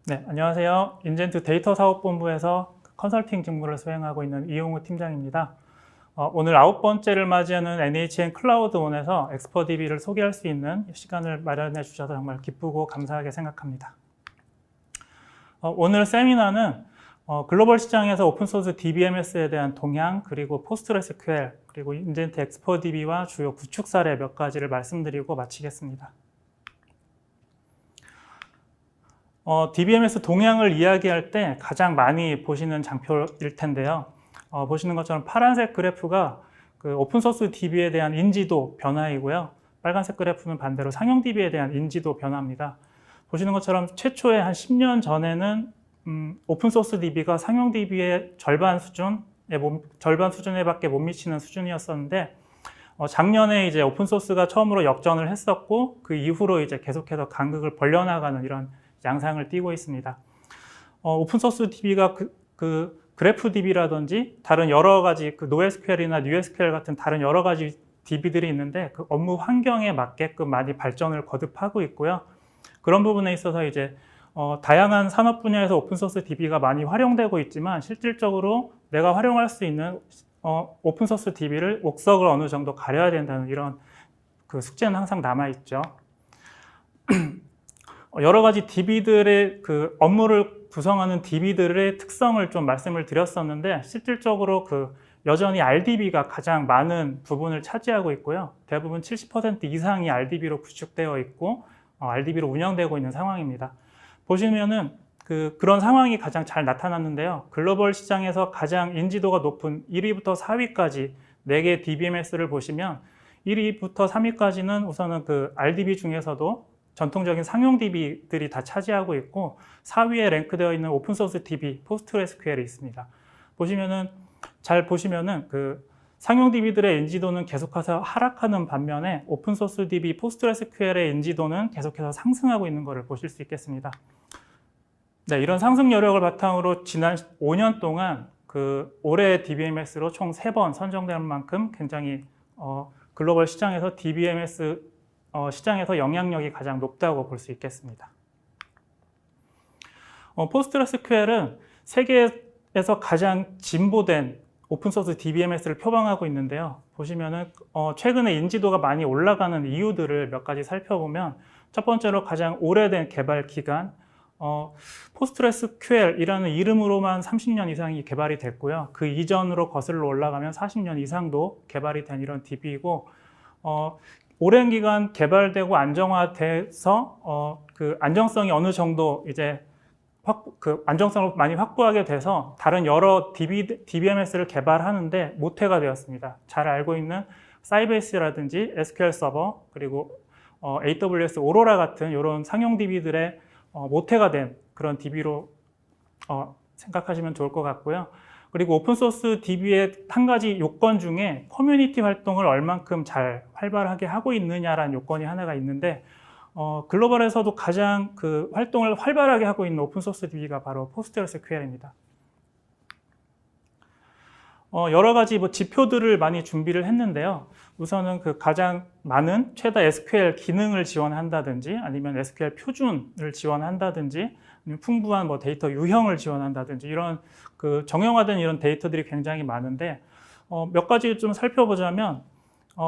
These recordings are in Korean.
네, 안녕하세요. 인젠트 데이터 사업본부에서 컨설팅 직무를 수행하고 있는 이용우 팀장입니다. 오늘 9번째를 맞이하는 NHN 클라우드원에서 엑스퍼DB를 소개할 수 있는 시간을 마련해 주셔서 정말 기쁘고 감사하게 생각합니다. 오늘 세미나는 글로벌 시장에서 오픈소스 DBMS에 대한 동향, 그리고 포스트그레스QL, 그리고 인젠트 엑스퍼DB와 주요 구축 사례 몇 가지를 말씀드리고 마치겠습니다. DBMS 동향을 이야기할 때 가장 많이 보시는 장표일 텐데요. 보시는 것처럼 파란색 그래프가 그 오픈소스 DB에 대한 인지도 변화이고요. 빨간색 그래프는 반대로 상용 DB에 대한 인지도 변화입니다. 보시는 것처럼 최초에 한 10년 전에는 오픈소스 DB가 상용 DB의 절반 수준에 밖에 못 미치는 수준이었었는데 작년에 이제 오픈소스가 처음으로 역전을 했었고 그 이후로 이제 계속해서 간극을 벌려나가는 이런 양상을 띠고 있습니다. 오픈소스 DB가 그래프 DB라든지 다른 여러 가지 NoSQL이나 NewSQL 같은 다른 여러 가지 DB들이 있는데 그 업무 환경에 맞게끔 많이 발전을 거듭하고 있고요. 그런 부분에 있어서 이제 다양한 산업 분야에서 오픈소스 DB가 많이 활용되고 있지만 실질적으로 내가 활용할 수 있는 오픈소스 DB를 옥석을 어느 정도 가려야 된다는 이런 그 숙제는 항상 남아있죠. 여러 가지 DB들의 그 업무를 구성하는 DB들의 특성을 좀 말씀을 드렸었는데 실질적으로 여전히 RDB가 가장 많은 부분을 차지하고 있고요. 대부분 70% 이상이 RDB로 구축되어 있고 RDB로 운영되고 있는 상황입니다. 보시면은 그런 상황이 가장 잘 나타났는데요. 글로벌 시장에서 가장 인지도가 높은 1위부터 4위까지 4개 DBMS를 보시면 1위부터 3위까지는 우선은 RDB 중에서도 전통적인 상용 DB들이 다 차지하고 있고 4위에 랭크되어 있는 오픈소스 DB, 포스트그레스QL이 있습니다. 잘 보시면은 상용 DB들의 인지도는 계속해서 하락하는 반면에 오픈소스 DB, 포스트그레스QL의 인지도는 계속해서 상승하고 있는 것을 보실 수 있겠습니다. 네, 이런 상승 여력을 바탕으로 지난 5년 동안 올해 DBMS로 총 3번 선정되는 만큼 굉장히 글로벌 시장에서 DBMS 시장에서 영향력이 가장 높다고 볼 수 있겠습니다. 포스트그레스QL은 세계에서 가장 진보된 오픈소스 DBMS를 표방하고 있는데요. 보시면은 최근에 인지도가 많이 올라가는 이유들을 몇 가지 살펴보면 첫 번째로 가장 오래된 개발 기간, 포스트그레스QL이라는 이름으로만 30년 이상이 개발이 됐고요. 그 이전으로 거슬러 올라가면 40년 이상도 개발이 된 이런 DB이고 오랜 기간 개발되고 안정화돼서 안정성이 어느 정도 이제 안정성을 많이 확보하게 돼서 다른 여러 DBMS를 개발하는데 모태가 되었습니다. 잘 알고 있는 사이베이스라든지 SQL 서버 그리고 AWS 오로라 같은 이런 상용 DB들의 모태가 된 그런 DB로 생각하시면 좋을 것 같고요. 그리고 오픈소스 DB의 한 가지 요건 중에 커뮤니티 활동을 얼만큼 잘 활발하게 하고 있느냐라는 요건이 하나가 있는데 글로벌에서도 가장 활동을 활발하게 하고 있는 오픈소스 DB가 바로 포스트그레스QL입니다. 여러 가지 지표들을 많이 준비를 했는데요. 우선은 가장 많은 최다 SQL 기능을 지원한다든지 아니면 SQL 표준을 지원한다든지 풍부한 데이터 유형을 지원한다든지 이런 정형화된 이런 데이터들이 굉장히 많은데 몇 가지 좀 살펴보자면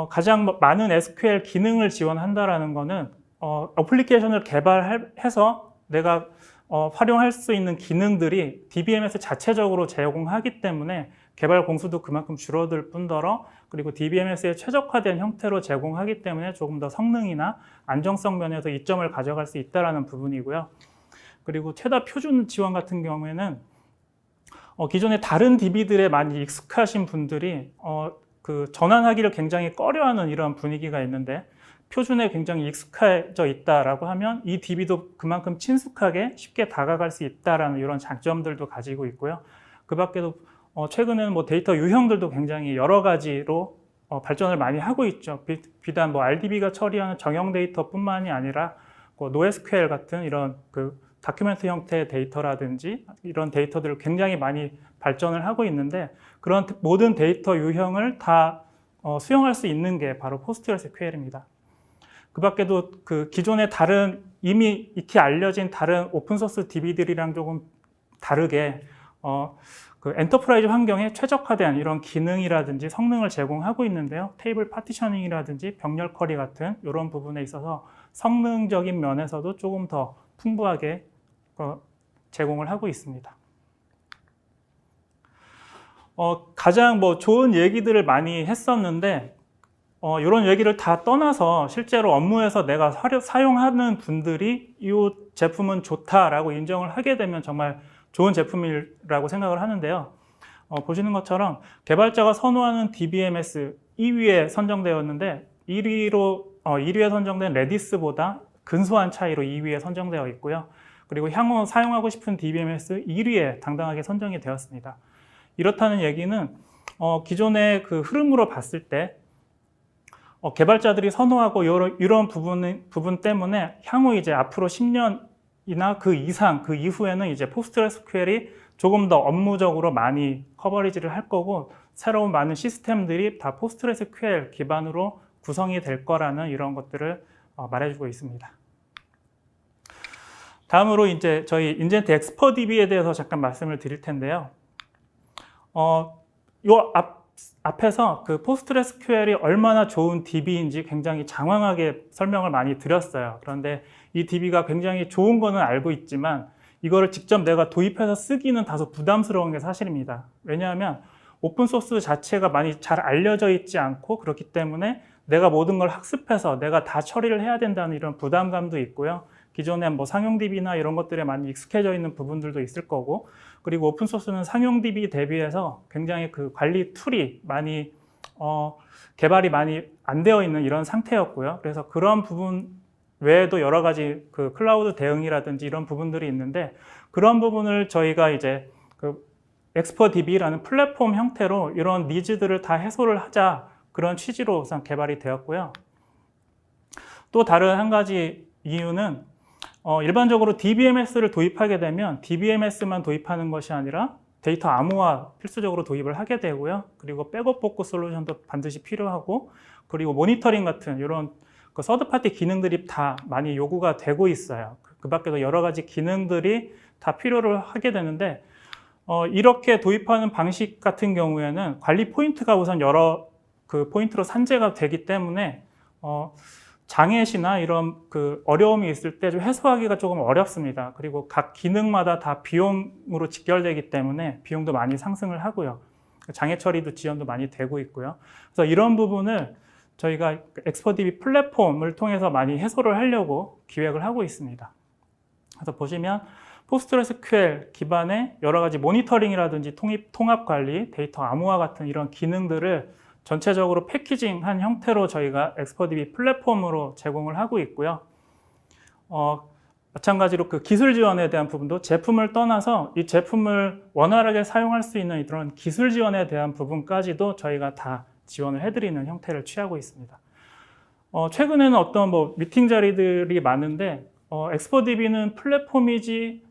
가장 많은 SQL 기능을 지원한다라는 거는 어플리케이션을 개발해서 내가 활용할 수 있는 기능들이 DBMS 자체적으로 제공하기 때문에 개발 공수도 그만큼 줄어들 뿐더러 그리고 DBMS에 최적화된 형태로 제공하기 때문에 조금 더 성능이나 안정성 면에서 이점을 가져갈 수 있다는 부분이고요. 그리고 최다 표준 지원 같은 경우에는 기존의 다른 DB들에 많이 익숙하신 분들이 전환하기를 굉장히 꺼려하는 이런 분위기가 있는데 표준에 굉장히 익숙해져 있다라고 하면 이 DB도 그만큼 친숙하게 쉽게 다가갈 수 있다라는 이런 장점들도 가지고 있고요. 그 밖에도 최근에는 데이터 유형들도 굉장히 여러 가지로 발전을 많이 하고 있죠. 비단 RDB가 처리하는 정형 데이터뿐만이 아니라 NoSQL 같은 이런 다큐멘트 형태의 데이터라든지 이런 데이터들을 굉장히 많이 발전을 하고 있는데 그런 모든 데이터 유형을 다 수용할 수 있는 게 바로 포스트그레스QL입니다. 그 밖에도 기존의 다른 이미 익히 알려진 다른 오픈소스 DB들이랑 조금 다르게 그 엔터프라이즈 환경에 최적화된 이런 기능이라든지 성능을 제공하고 있는데요. 테이블 파티셔닝이라든지 병렬 커리 같은 이런 부분에 있어서 성능적인 면에서도 조금 더 풍부하게 제공을 하고 있습니다. 가장 좋은 얘기들을 많이 했었는데 이런 얘기를 다 떠나서 실제로 업무에서 내가 사용하는 분들이 이 제품은 좋다라고 인정을 하게 되면 정말 좋은 제품이라고 생각을 하는데요. 보시는 것처럼 개발자가 선호하는 DBMS 2위에 선정되었는데 1위에 선정된 레디스보다 근소한 차이로 2위에 선정되어 있고요. 그리고 향후 사용하고 싶은 DBMS 1위에 당당하게 선정이 되었습니다. 이렇다는 얘기는 기존의 그 흐름으로 봤을 때 개발자들이 선호하고 이런 부분 때문에 향후 이제 앞으로 10년이나 그 이상 그 이후에는 이제 포스트그레스QL이 조금 더 업무적으로 많이 커버리지를 할 거고 새로운 많은 시스템들이 다 포스트그레스QL 기반으로 구성이 될 거라는 이런 것들을 말해주고 있습니다. 다음으로 이제 저희 인젠트 엑스퍼DB에 대해서 잠깐 말씀을 드릴 텐데요. 앞에서 그 포스트그레스QL이 얼마나 좋은 DB인지 굉장히 장황하게 설명을 많이 드렸어요. 그런데 이 DB가 굉장히 좋은 거는 알고 있지만 이거를 직접 내가 도입해서 쓰기는 다소 부담스러운 게 사실입니다. 왜냐하면 오픈소스 자체가 많이 잘 알려져 있지 않고 그렇기 때문에 내가 모든 걸 학습해서 내가 다 처리를 해야 된다는 이런 부담감도 있고요. 기존에 상용 DB나 이런 것들에 많이 익숙해져 있는 부분들도 있을 거고, 그리고 오픈소스는 상용 DB 대비해서 굉장히 그 관리 툴이 많이 개발이 많이 안 되어 있는 이런 상태였고요. 그래서 그런 부분 외에도 여러 가지 그 클라우드 대응이라든지 이런 부분들이 있는데, 그런 부분을 저희가 이제 그 엑스퍼DB라는 플랫폼 형태로 이런 니즈들을 다 해소를 하자, 그런 취지로 우선 개발이 되었고요. 또 다른 한 가지 이유는 일반적으로 DBMS를 도입하게 되면 DBMS만 도입하는 것이 아니라 데이터 암호화 필수적으로 도입을 하게 되고요. 그리고 백업 복구 솔루션도 반드시 필요하고, 그리고 모니터링 같은 이런 그 서드파티 기능들이 다 많이 요구가 되고 있어요. 그 밖에도 여러 가지 기능들이 다 필요를 하게 되는데, 이렇게 도입하는 방식 같은 경우에는 관리 포인트가 우선 여러 그 포인트로 산재가 되기 때문에 장애시나 이런 그 어려움이 있을 때 좀 해소하기가 조금 어렵습니다. 그리고 각 기능마다 다 비용으로 직결되기 때문에 비용도 많이 상승을 하고요. 장애 처리도 지원도 많이 되고 있고요. 그래서 이런 부분을 저희가 엑스퍼DB 플랫폼을 통해서 많이 해소를 하려고 기획을 하고 있습니다. 그래서 보시면 포스트그레스QL 기반의 여러 가지 모니터링이라든지 통합 관리, 데이터 암호화 같은 이런 기능들을 전체적으로 패키징한 형태로 저희가 엑스퍼DB 플랫폼으로 제공을 하고 있고요. 마찬가지로 그 기술 지원에 대한 부분도 제품을 떠나서 이 제품을 원활하게 사용할 수 있는 이런 기술 지원에 대한 부분까지도 저희가 다 지원을 해드리는 형태를 취하고 있습니다. 최근에는 어떤 미팅 자리들이 많은데 엑스퍼DB는 플랫폼이지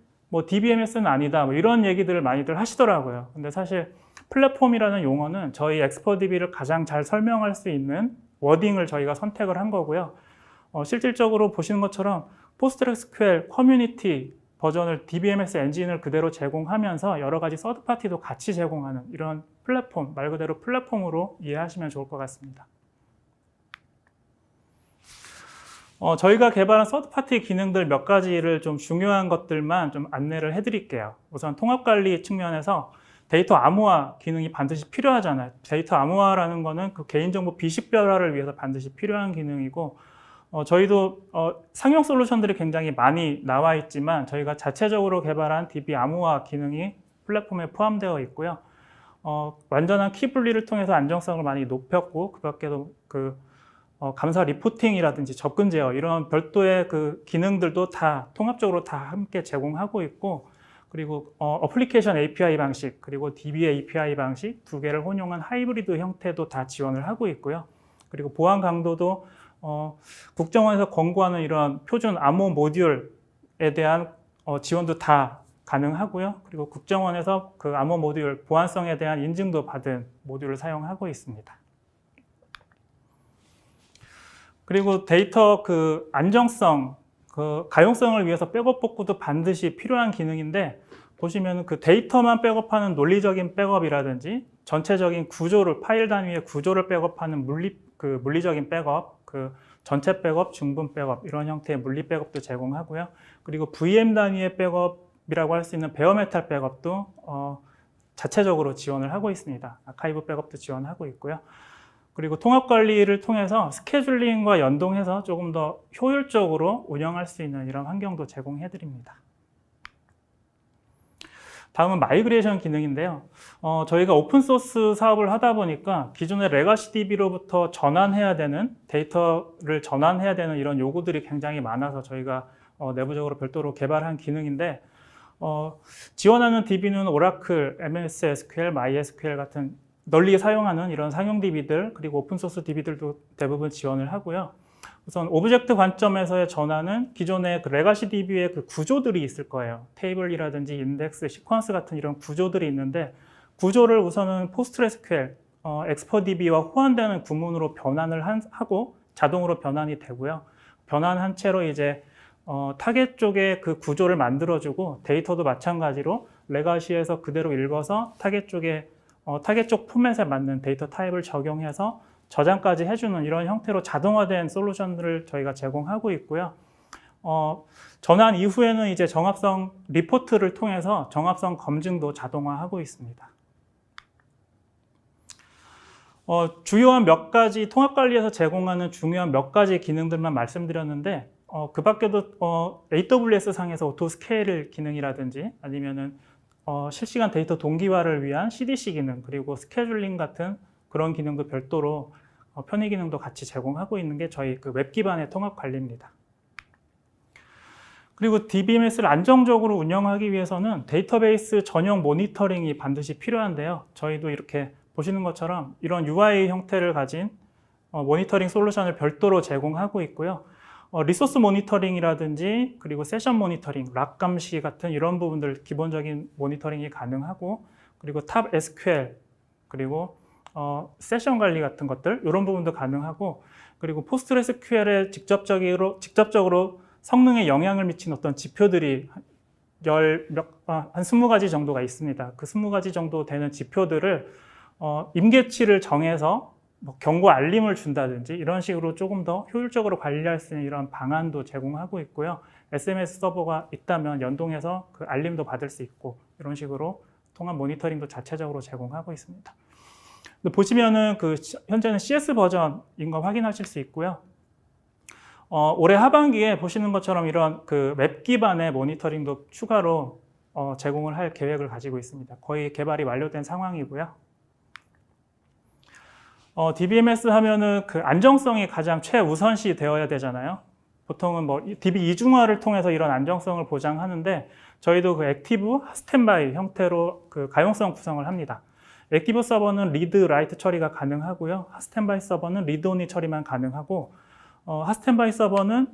DBMS는 아니다 이런 얘기들을 많이들 하시더라고요. 근데 사실 플랫폼이라는 용어는 저희 엑스퍼DB를 가장 잘 설명할 수 있는 워딩을 저희가 선택을 한 거고요. 실질적으로 보시는 것처럼 포스트그레스QL 커뮤니티 버전을 DBMS 엔진을 그대로 제공하면서 여러 가지 서드파티도 같이 제공하는 이런 플랫폼, 말 그대로 플랫폼으로 이해하시면 좋을 것 같습니다. 저희가 개발한 서드파티 기능들 몇 가지를 좀 중요한 것들만 좀 안내를 해드릴게요. 우선 통합관리 측면에서 데이터 암호화 기능이 반드시 필요하잖아요. 데이터 암호화라는 거는 그 개인정보 비식별화를 위해서 반드시 필요한 기능이고, 저희도 상용 솔루션들이 굉장히 많이 나와 있지만 저희가 자체적으로 개발한 DB 암호화 기능이 플랫폼에 포함되어 있고요. 완전한 키 분리를 통해서 안정성을 많이 높였고, 그 밖에도 감사 리포팅이라든지 접근 제어 이런 별도의 그 기능들도 다 통합적으로 다 함께 제공하고 있고, 그리고 어플리케이션 API 방식 그리고 DB API 방식 두 개를 혼용한 하이브리드 형태도 다 지원을 하고 있고요. 그리고 보안 강도도 국정원에서 권고하는 이런 표준 암호 모듈에 대한 지원도 다 가능하고요. 그리고 국정원에서 그 암호 모듈 보안성에 대한 인증도 받은 모듈을 사용하고 있습니다. 그리고 데이터 그 안정성 그 가용성을 위해서 백업 복구도 반드시 필요한 기능인데, 보시면 그 데이터만 백업하는 논리적인 백업이라든지 전체적인 구조를, 파일 단위의 구조를 백업하는 물리적인 백업, 그 전체 백업, 중분 백업 이런 형태의 물리 백업도 제공하고요. 그리고 VM 단위의 백업이라고 할 수 있는 베어메탈 백업도 자체적으로 지원을 하고 있습니다. 아카이브 백업도 지원하고 있고요. 그리고 통합 관리를 통해서 스케줄링과 연동해서 조금 더 효율적으로 운영할 수 있는 이런 환경도 제공해 드립니다. 다음은 마이그레이션 기능인데요. 저희가 오픈소스 사업을 하다 보니까 기존의 레가시 DB로부터 전환해야 되는, 데이터를 전환해야 되는 이런 요구들이 굉장히 많아서 저희가 내부적으로 별도로 개발한 기능인데, 지원하는 DB는 오라클, MS SQL, MySQL 같은 널리 사용하는 이런 상용 DB들, 그리고 오픈소스 DB들도 대부분 지원을 하고요. 우선 오브젝트 관점에서의 전환은 기존의 그 레가시 DB의 그 구조들이 있을 거예요. 테이블이라든지 인덱스, 시퀀스 같은 이런 구조들이 있는데, 구조를 우선은 PostgreSQL, 엑스포DB와 호환되는 구문으로 변환을 하고 자동으로 변환이 되고요. 변환한 채로 이제 타겟 쪽에 그 구조를 만들어주고, 데이터도 마찬가지로 레가시에서 그대로 읽어서 타겟 쪽에 타겟 쪽 포맷에 맞는 데이터 타입을 적용해서 저장까지 해주는 이런 형태로 자동화된 솔루션들을 저희가 제공하고 있고요. 전환 이후에는 이제 정합성 리포트를 통해서 정합성 검증도 자동화하고 있습니다. 주요한 몇 가지 통합관리에서 제공하는 중요한 몇 가지 기능들만 말씀드렸는데, 그 밖에도 AWS 상에서 오토 스케일 기능이라든지 아니면은 실시간 데이터 동기화를 위한 CDC 기능, 그리고 스케줄링 같은 그런 기능도 별도로 편의 기능도 같이 제공하고 있는 게 저희 그 웹 기반의 통합 관리입니다. 그리고 DBMS를 안정적으로 운영하기 위해서는 데이터베이스 전용 모니터링이 반드시 필요한데요. 저희도 이렇게 보시는 것처럼 이런 UI 형태를 가진 모니터링 솔루션을 별도로 제공하고 있고요. 리소스 모니터링이라든지 그리고 세션 모니터링, 락 감시 같은 이런 부분들 기본적인 모니터링이 가능하고, 그리고 탑 SQL, 그리고 세션 관리 같은 것들 이런 부분도 가능하고, 그리고 PostgreSQL에 직접적으로 성능에 영향을 미친 어떤 지표들이 한 20가지 정도가 있습니다. 그 20가지 정도 되는 지표들을 임계치를 정해서 뭐 경고 알림을 준다든지 이런 식으로 조금 더 효율적으로 관리할 수 있는 이런 방안도 제공하고 있고요. SMS 서버가 있다면 연동해서 그 알림도 받을 수 있고, 이런 식으로 통합 모니터링도 자체적으로 제공하고 있습니다. 보시면은 그 현재는 CS 버전인 거 확인하실 수 있고요. 올해 하반기에 보시는 것처럼 이런 그 웹 기반의 모니터링도 추가로 제공을 할 계획을 가지고 있습니다. 거의 개발이 완료된 상황이고요. DBMS 하면은 그 안정성이 가장 최우선시 되어야 되잖아요. 보통은 뭐 DB 이중화를 통해서 이런 안정성을 보장하는데, 저희도 그 액티브, 스탠바이 형태로 그 가용성 구성을 합니다. 액티브 서버는 리드, 라이트 처리가 가능하고요. 스탠바이 서버는 리드 온리 처리만 가능하고, 스탠바이 서버는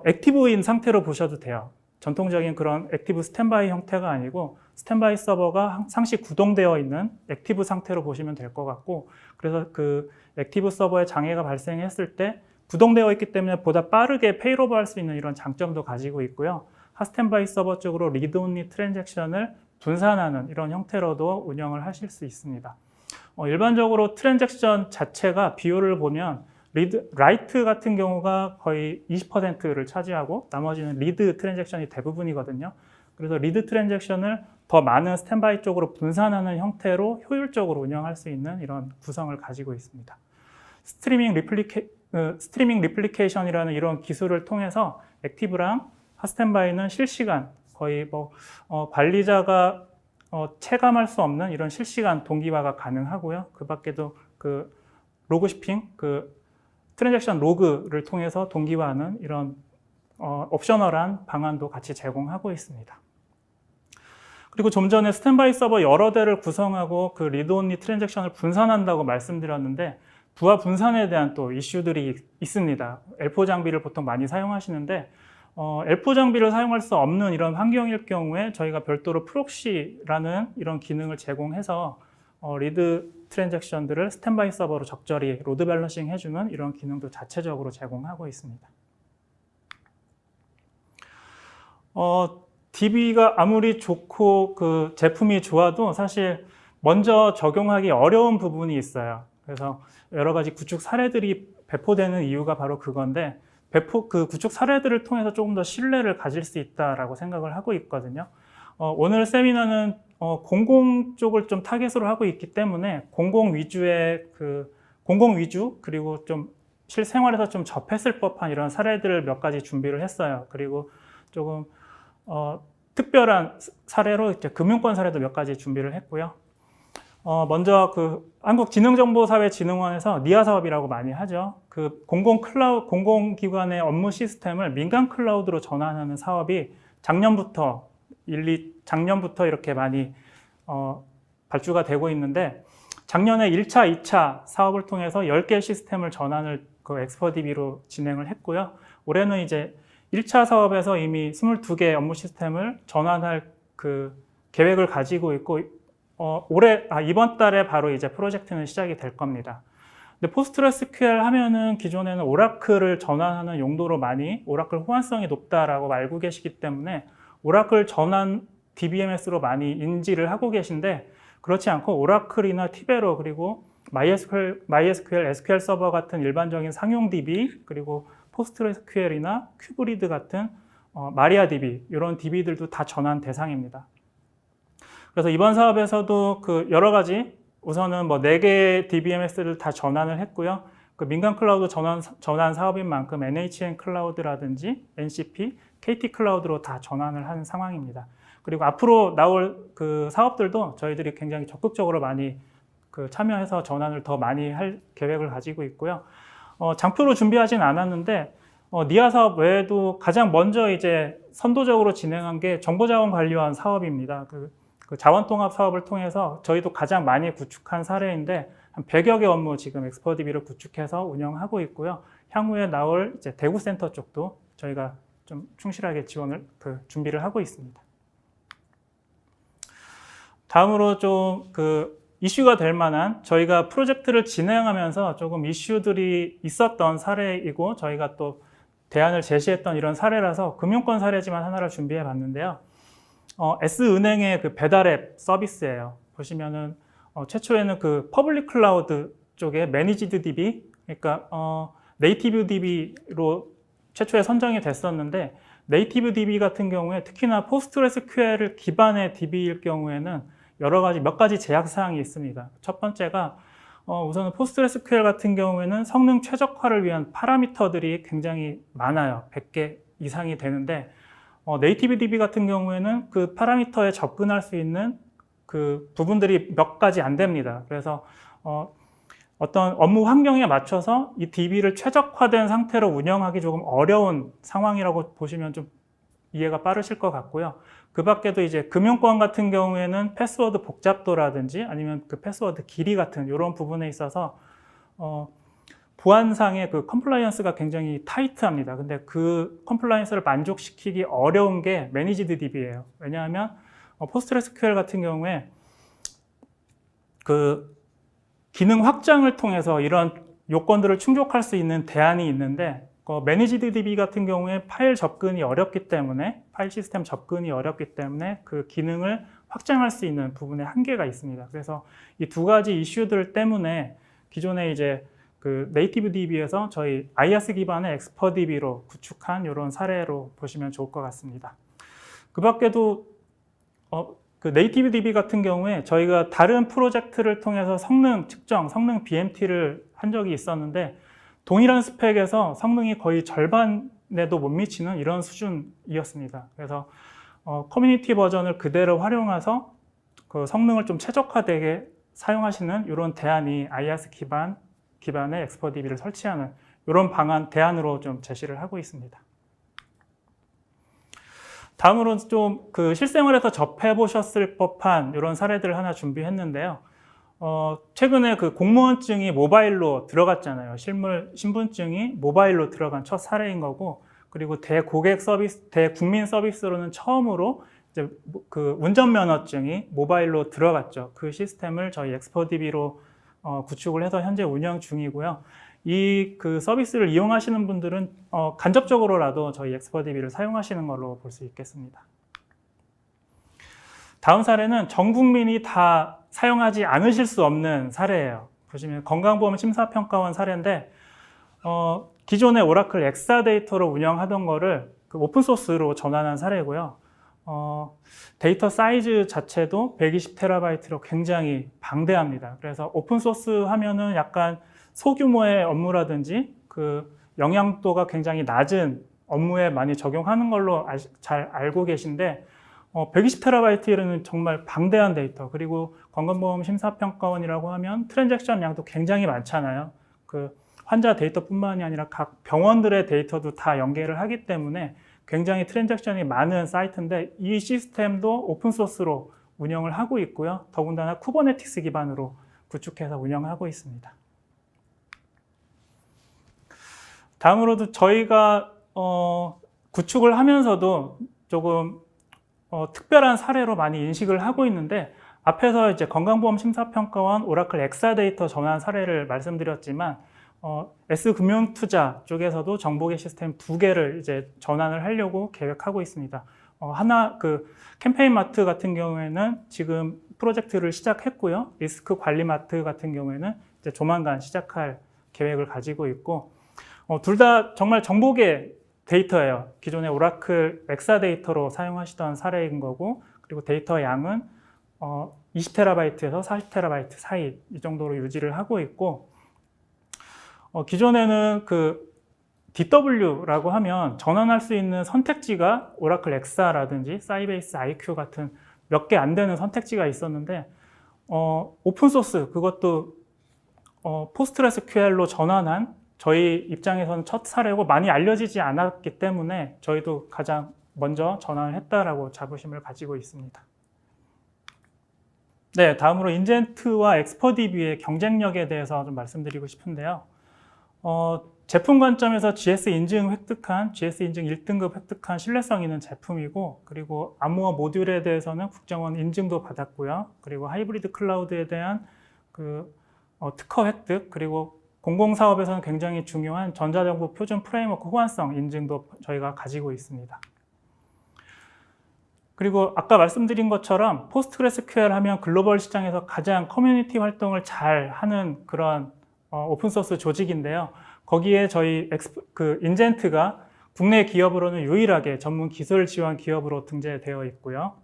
액티브인 상태로 보셔도 돼요. 전통적인 그런 액티브 스탠바이 형태가 아니고 스탠바이 서버가 상시 구동되어 있는 액티브 상태로 보시면 될 것 같고, 그래서 그 액티브 서버에 장애가 발생했을 때 구동되어 있기 때문에 보다 빠르게 페일오버 할 수 있는 이런 장점도 가지고 있고요. 스탠바이 서버 쪽으로 리드 온리 트랜잭션을 분산하는 이런 형태로도 운영을 하실 수 있습니다. 일반적으로 트랜잭션 자체가 비율을 보면 라이트 같은 경우가 거의 20%를 차지하고 나머지는 리드 트랜잭션이 대부분이거든요. 그래서 리드 트랜잭션을 더 많은 스탠바이 쪽으로 분산하는 형태로 효율적으로 운영할 수 있는 이런 구성을 가지고 있습니다. 스트리밍 리플리케이션이라는 이런 기술을 통해서 액티브랑 스탠바이는 실시간, 거의 뭐 관리자가 체감할 수 없는 이런 실시간 동기화가 가능하고요. 그 밖에도 그 로그 shipping, 그 트랜잭션 로그를 통해서 동기화하는 이런 옵셔널한 방안도 같이 제공하고 있습니다. 그리고 좀 전에 스탠바이 서버 여러 대를 구성하고 그 리드 온리 트랜잭션을 분산한다고 말씀드렸는데, 부하 분산에 대한 또 이슈들이 있습니다. L4 장비를 보통 많이 사용하시는데, L4 장비를 사용할 수 없는 이런 환경일 경우에 저희가 별도로 프록시라는 이런 기능을 제공해서 리드 트랜잭션들을 스탠바이 서버로 적절히 로드 밸런싱 해주는 이런 기능도 자체적으로 제공하고 있습니다. DB가 아무리 좋고 그 제품이 좋아도 사실 먼저 적용하기 어려운 부분이 있어요. 그래서 여러 가지 구축 사례들이 배포되는 이유가 바로 그건데, 그 구축 사례들을 통해서 조금 더 신뢰를 가질 수 있다라고 생각을 하고 있거든요. 오늘 세미나는 공공 쪽을 좀 타겟으로 하고 있기 때문에 공공 위주 그리고 좀 실생활에서 좀 접했을 법한 이런 사례들을 몇 가지 준비를 했어요. 그리고 조금 특별한 사례로 이제 금융권 사례도 몇 가지 준비를 했고요. 먼저 그 한국지능정보사회진흥원에서 니아 사업이라고 많이 하죠. 그 공공기관의 업무 시스템을 민간 클라우드로 전환하는 사업이 작년부터 이렇게 많이 발주가 되고 있는데, 작년에 1차, 2차 사업을 통해서 10개 시스템을 전환을 그 엑스퍼DB로 진행을 했고요. 올해는 이제 1차 사업에서 이미 22개 업무 시스템을 전환할 그 계획을 가지고 있고, 이번 달에 바로 이제 프로젝트는 시작이 될 겁니다. 근데 포스트그레스QL 하면은 기존에는 오라클을 전환하는 용도로 많이 오라클 호환성이 높다라고 알고 계시기 때문에 오라클 전환 DBMS로 많이 인지를 하고 계신데, 그렇지 않고 오라클이나 티베로 그리고 MySQL, SQL 서버 같은 일반적인 상용 DB, 그리고 포스트그레스QL이나 큐브리드 같은 마리아DB, 이런 DB들도 다 전환 대상입니다. 그래서 이번 사업에서도 그 여러 가지, 우선은 뭐 4개의 DBMS를 다 전환을 했고요. 그 민간 클라우드 전환 사업인 만큼 NHN 클라우드라든지 NCP, KT 클라우드로 다 전환을 한 상황입니다. 그리고 앞으로 나올 그 사업들도 저희들이 굉장히 적극적으로 많이 그 참여해서 전환을 더 많이 할 계획을 가지고 있고요. 장표로 준비하진 않았는데, 니아 사업 외에도 가장 먼저 이제 선도적으로 진행한 게 정보자원관리원 사업입니다. 그 자원통합 사업을 통해서 저희도 가장 많이 구축한 사례인데, 한 100여 개 업무 지금 엑스퍼DB를 구축해서 운영하고 있고요. 향후에 나올 이제 대구센터 쪽도 저희가 좀 충실하게 준비를 하고 있습니다. 다음으로 좀 그 이슈가 될 만한, 저희가 프로젝트를 진행하면서 조금 이슈들이 있었던 사례이고, 저희가 또 대안을 제시했던 이런 사례라서 금융권 사례지만 하나를 준비해 봤는데요. S은행의 그 배달앱 서비스예요. 보시면은 최초에는 그 퍼블릭 클라우드 쪽에 매니지드 DB, 그러니까 네이티브 DB로 최초에 선정이 됐었는데, 네이티브 DB 같은 경우에 특히나 포스트그레스QL 기반의 DB일 경우에는 몇 가지 제약 사항이 있습니다. 첫 번째가 우선은 포스트그레스QL 같은 경우에는 성능 최적화를 위한 파라미터들이 굉장히 많아요. 100개 이상이 되는데, 네이티브 DB 같은 경우에는 그 파라미터에 접근할 수 있는 그 부분들이 몇 가지 안 됩니다. 그래서 어떤 업무 환경에 맞춰서 이 DB를 최적화된 상태로 운영하기 조금 어려운 상황이라고 보시면 좀 이해가 빠르실 것 같고요. 그 밖에도 이제 금융권 같은 경우에는 패스워드 복잡도라든지 아니면 그 패스워드 길이 같은 이런 부분에 있어서 보안상의 그 컴플라이언스가 굉장히 타이트합니다. 근데 그 컴플라이언스를 만족시키기 어려운 게 매니지드 DB예요. 왜냐하면 포스트그레스QL 같은 경우에 그 기능 확장을 통해서 이런 요건들을 충족할 수 있는 대안이 있는데, 매니지드 DB 같은 경우에 파일 시스템 접근이 어렵기 때문에 그 기능을 확장할 수 있는 부분에 한계가 있습니다. 그래서 이 두 가지 이슈들 때문에 기존에 이제 그 네이티브 DB에서 저희 IaaS 기반의 엑스퍼DB로 구축한 이런 사례로 보시면 좋을 것 같습니다. 그 밖에도 그 네이티브 DB 같은 경우에 저희가 다른 프로젝트를 통해서 성능 측정, 성능 BMT를 한 적이 있었는데, 동일한 스펙에서 성능이 거의 절반에도 못 미치는 이런 수준이었습니다. 그래서 커뮤니티 버전을 그대로 활용해서 그 성능을 좀 최적화되게 사용하시는 이런 대안이 IaaS 기반의 엑스퍼DB를 설치하는 이런 대안으로 좀 제시를 하고 있습니다. 다음으로 좀 그 실생활에서 접해보셨을 법한 이런 사례들을 하나 준비했는데요. 최근에 그 공무원증이 모바일로 들어갔잖아요. 신분증이 모바일로 들어간 첫 사례인 거고, 그리고 대국민 서비스로는 처음으로 이제 그 운전면허증이 모바일로 들어갔죠. 그 시스템을 저희 엑스퍼DB로 구축을 해서 현재 운영 중이고요. 이 그 서비스를 이용하시는 분들은 간접적으로라도 저희 엑스퍼DB를 사용하시는 걸로 볼 수 있겠습니다. 다음 사례는 전 국민이 다 사용하지 않으실 수 없는 사례예요. 보시면 건강보험 심사평가원 사례인데 기존의 오라클 엑사데이터로 운영하던 거를 그 오픈소스로 전환한 사례고요. 데이터 사이즈 자체도 120TB로 굉장히 방대합니다. 그래서 오픈소스 하면은 약간 소규모의 업무라든지 그 영향도가 굉장히 낮은 업무에 많이 적용하는 걸로 잘 알고 계신데 120TB는 정말 방대한 데이터, 그리고 건강보험 심사평가원이라고 하면 트랜잭션 양도 굉장히 많잖아요. 그 환자 데이터뿐만이 아니라 각 병원들의 데이터도 다 연계를 하기 때문에 굉장히 트랜잭션이 많은 사이트인데 이 시스템도 오픈소스로 운영을 하고 있고요. 더군다나 쿠버네티스 기반으로 구축해서 운영하고 있습니다. 다음으로도 저희가 구축을 하면서도 조금 특별한 사례로 많이 인식을 하고 있는데, 앞에서 이제 건강보험 심사평가원 오라클 엑사데이터 전환 사례를 말씀드렸지만 S금융투자 쪽에서도 정보계 시스템 2개를 이제 전환을 하려고 계획하고 있습니다. 하나 그 캠페인마트 같은 경우에는 지금 프로젝트를 시작했고요. 리스크관리마트 같은 경우에는 이제 조만간 시작할 계획을 가지고 있고, 둘 다 정말 정보계 데이터예요. 기존의 오라클 엑사데이터로 사용하시던 사례인 거고, 그리고 데이터 양은 20TB에서 40TB 사이 이 정도로 유지를 하고 있고, 기존에는 그 DW라고 하면 전환할 수 있는 선택지가 오라클 엑사라든지 사이베이스 IQ 같은 몇 개 안 되는 선택지가 있었는데 오픈소스, 그것도 포스트그레스QL로 전환한 저희 입장에서는 첫 사례고 많이 알려지지 않았기 때문에 저희도 가장 먼저 전환을 했다라고 자부심을 가지고 있습니다. 네, 다음으로 인젠트와 엑스퍼DB의 경쟁력에 대해서 좀 말씀드리고 싶은데요. 제품 관점에서 GS 인증 획득한, GS 인증 1등급 획득한 신뢰성 있는 제품이고, 그리고 암호화 모듈에 대해서는 국정원 인증도 받았고요. 그리고 하이브리드 클라우드에 대한 그 특허 획득, 그리고 공공사업에서는 굉장히 중요한 전자정보 표준 프레임워크 호환성 인증도 저희가 가지고 있습니다. 그리고 아까 말씀드린 것처럼 포스트그레스QL 하면 글로벌 시장에서 가장 커뮤니티 활동을 잘 하는 그런 오픈소스 조직인데요. 거기에 저희 인젠트가 국내 기업으로는 유일하게 전문 기술 지원 기업으로 등재되어 있고요.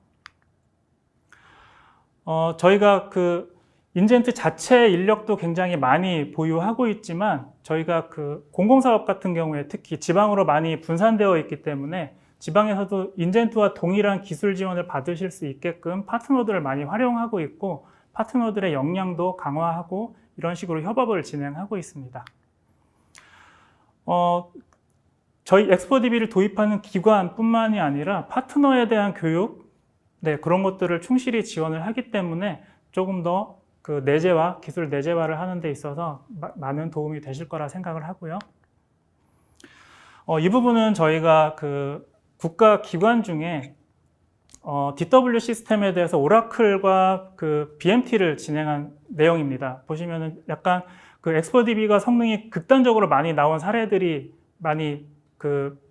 저희가 그 인젠트 자체 인력도 굉장히 많이 보유하고 있지만, 저희가 그 공공사업 같은 경우에 특히 지방으로 많이 분산되어 있기 때문에 지방에서도 인젠트와 동일한 기술 지원을 받으실 수 있게끔 파트너들을 많이 활용하고 있고, 파트너들의 역량도 강화하고 이런 식으로 협업을 진행하고 있습니다. 저희 엑스퍼DB를 도입하는 기관뿐만이 아니라 파트너에 대한 교육, 그런 것들을 충실히 지원을 하기 때문에 조금 더 그 내재화, 기술 내재화를 하는 데 있어서 많은 도움이 되실 거라 생각을 하고요. 이 부분은 저희가 그 국가 기관 중에 DW 시스템에 대해서 오라클과 그 BMT를 진행한 내용입니다. 보시면은 약간 그 엑스퍼DB가 성능이 극단적으로 많이 나온 사례들이 많이 그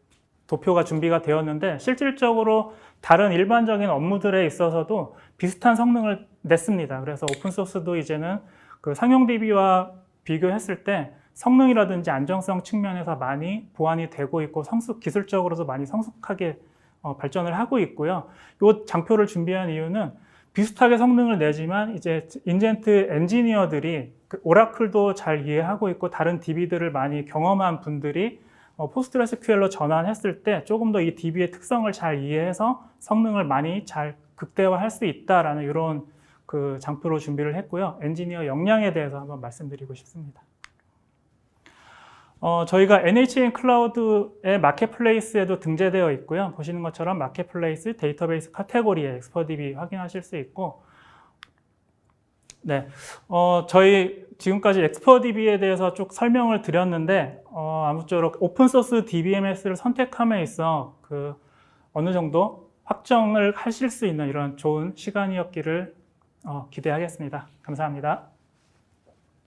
도표가 준비가 되었는데, 실질적으로 다른 일반적인 업무들에 있어서도 비슷한 성능을 냈습니다. 그래서 오픈소스도 이제는 그 상용 DB와 비교했을 때 성능이라든지 안정성 측면에서 많이 보완이 되고 있고, 기술적으로도 많이 성숙하게 발전을 하고 있고요. 이 장표를 준비한 이유는 비슷하게 성능을 내지만 이제 인젠트 엔지니어들이 오라클도 잘 이해하고 있고 다른 DB들을 많이 경험한 분들이 포스트그레스QL로 전환했을 때 조금 더 이 DB의 특성을 잘 이해해서 성능을 많이 잘 극대화할 수 있다라는 이런 그 장표로 준비를 했고요. 엔지니어 역량에 대해서 한번 말씀드리고 싶습니다. 저희가 NHN 클라우드의 마켓플레이스에도 등재되어 있고요. 보시는 것처럼 마켓플레이스 데이터베이스 카테고리에 엑스퍼DB 확인하실 수 있고, 저희 지금까지 엑스퍼DB에 대해서 쭉 설명을 드렸는데, 아무쪼록 오픈소스 DBMS를 선택함에 있어 그 어느 정도 확정을 하실 수 있는 이런 좋은 시간이었기를 기대하겠습니다. 감사합니다.